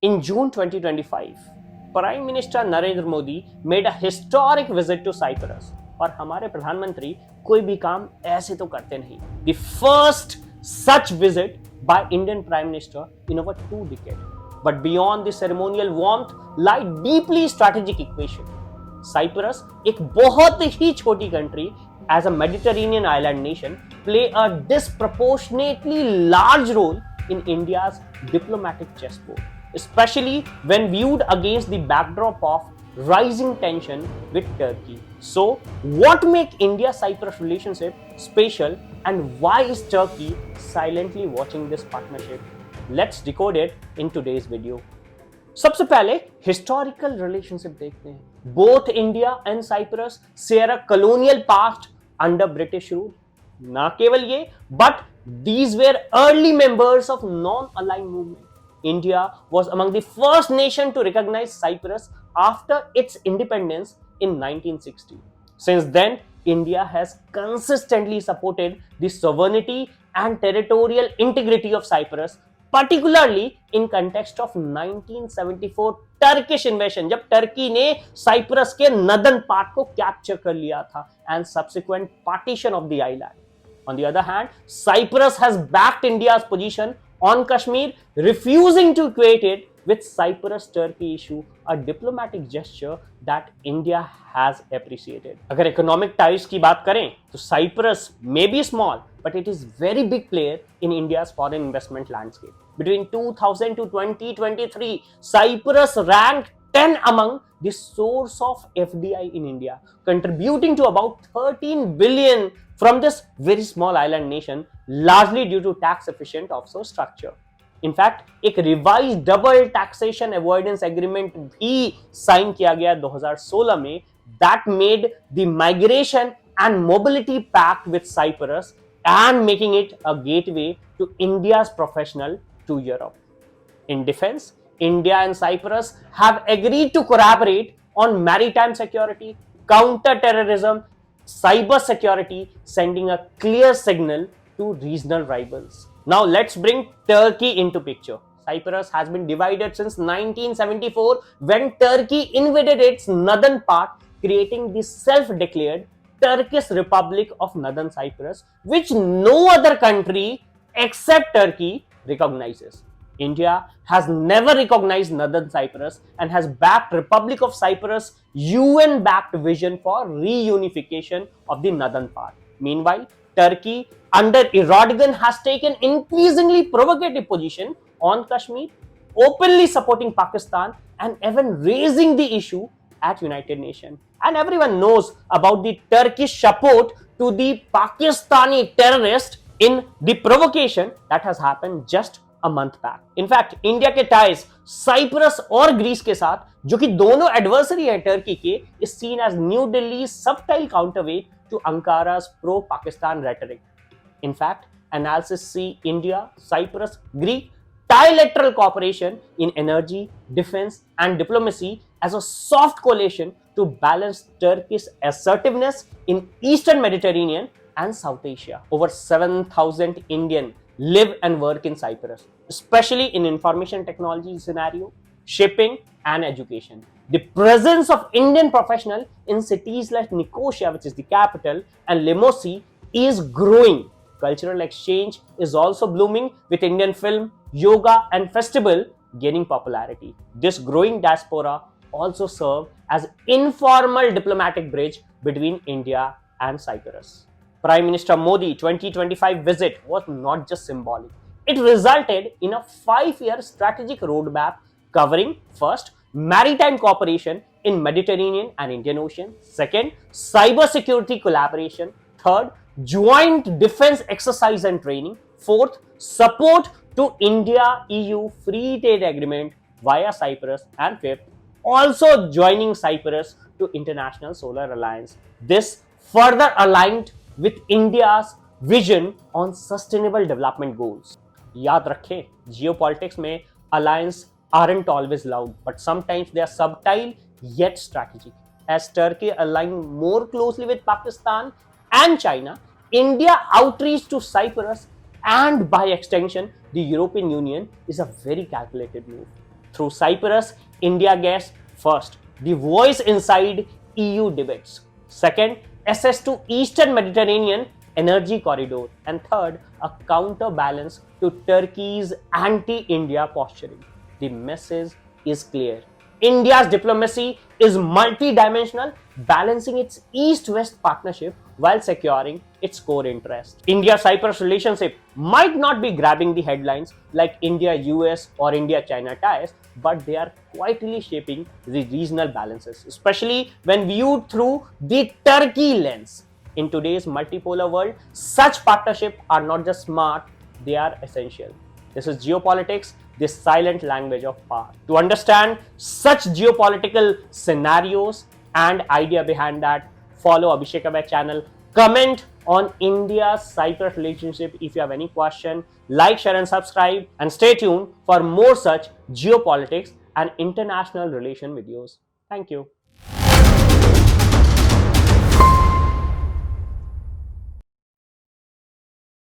In June 2025, Prime Minister Narendra Modi made a historic visit to Cyprus. और हमारे प्रधानमंत्री कोई भी काम ऐसे तो करते नहीं. The first such visit by Indian Prime Minister in over 2 decades. But beyond the ceremonial warmth lie deeply strategic equation. Cyprus, एक बहुत ही छोटी country as a Mediterranean island nation, play a disproportionately large role in India's diplomatic chessboard, especially when viewed against the backdrop of rising tension with Turkey. So, what makes India-Cyprus relationship special, and why is Turkey silently watching this partnership? Let's decode it in today's video. सबसे पहले historical relationship देखते हैं. Both India and Cyprus share a colonial past under British rule. ना केवल ये, but these were early members of non-aligned movement. India was among the first nation to recognize Cyprus after its independence in 1960. Since then, India has consistently supported the sovereignty and territorial integrity of Cyprus, particularly in context of 1974 Turkish invasion, जब Turkey ने Cyprus के northern part को capture कर लिया था, and subsequent partition of the island. On the other hand, Cyprus has backed India's position on Kashmir, refusing to equate it with Cyprus-Turkey issue, a diplomatic gesture that India has appreciated. अगर economic ties की बात करें, तो Cyprus may be small, but it is very big player in India's foreign investment landscape. Between 2000 to 2023, Cyprus ranked 10 among the source of FDI in India, contributing to about 13 billion from this very small island nation, largely due to tax efficient offshore structure. In fact, एक revised double taxation avoidance agreement भी sign किया गया 2016 में, that made the migration and mobility pact with Cyprus and making it a gateway to India's professional to Europe. In defense, India and Cyprus have agreed to collaborate on maritime security, counter-terrorism, cyber security, sending a clear signal to regional rivals. Now let's bring Turkey into picture. Cyprus has been divided since 1974 when Turkey invaded its northern part, creating the self-declared Turkish Republic of Northern Cyprus, which no other country except Turkey recognizes. India has never recognized Northern Cyprus and has backed Republic of Cyprus UN-backed vision for reunification of the northern part. Meanwhile, Turkey under Erdogan has taken increasingly provocative position on Kashmir, openly supporting Pakistan and even raising the issue at United Nations. And everyone knows about the Turkish support to the Pakistani terrorists in the provocation that has happened just a month back. In fact, India के ties Cyprus और Greece के साथ, जो कि दोनों adversary है Turkey के, is seen as New Delhi's subtle counterweight to Ankara's pro-Pakistan rhetoric. In fact, analysis see India, Cyprus, Greek trilateral cooperation in energy, defense, and diplomacy as a soft coalition to balance Turkey's assertiveness in Eastern Mediterranean and South Asia. Over 7,000 Indian live and work in Cyprus, especially in information technology scenario, shipping, and education. The presence of Indian professionals in cities like Nicosia, which is the capital, and Limousin is growing. Cultural exchange is also blooming, with Indian film, yoga, and festival gaining popularity. This growing diaspora also serve as informal diplomatic bridge between India and Cyprus. Prime Minister Modi 2025 visit was not just symbolic. It resulted in a 5-year strategic roadmap covering first, maritime cooperation in Mediterranean and Indian Ocean. Second, cyber security collaboration. Third, joint defense exercise and training. Fourth, support to India-EU free trade agreement via Cyprus. And fifth, also joining Cyprus to International Solar Alliance. This further aligned with India's vision on sustainable development goals. याद रखें, geopolitics में alliance aren't always loud, but sometimes they are subtle yet strategic. As Turkey aligned more closely with Pakistan and China, India outreach to Cyprus and by extension the European Union is a very calculated move. Through Cyprus, India gets first, the voice inside EU debates. Second, access to Eastern Mediterranean energy corridor. And third, a counterbalance to Turkey's anti-India posturing. The message is clear. India's diplomacy is multidimensional, balancing its East-West partnership while securing its core interest. India-Cyprus relationship might not be grabbing the headlines like India-US or India-China ties, but they are quietly shaping the regional balances, especially when viewed through the Turkey lens. In today's multipolar world, such partnerships are not just smart, they are essential. This is geopolitics, the silent language of power. To understand such geopolitical scenarios and idea behind that, follow Abhishek Abhay channel. Comment on India-Cyprus relationship if you have any question. Like, share and subscribe, and stay tuned for more such geopolitics and international relation videos. Thank you.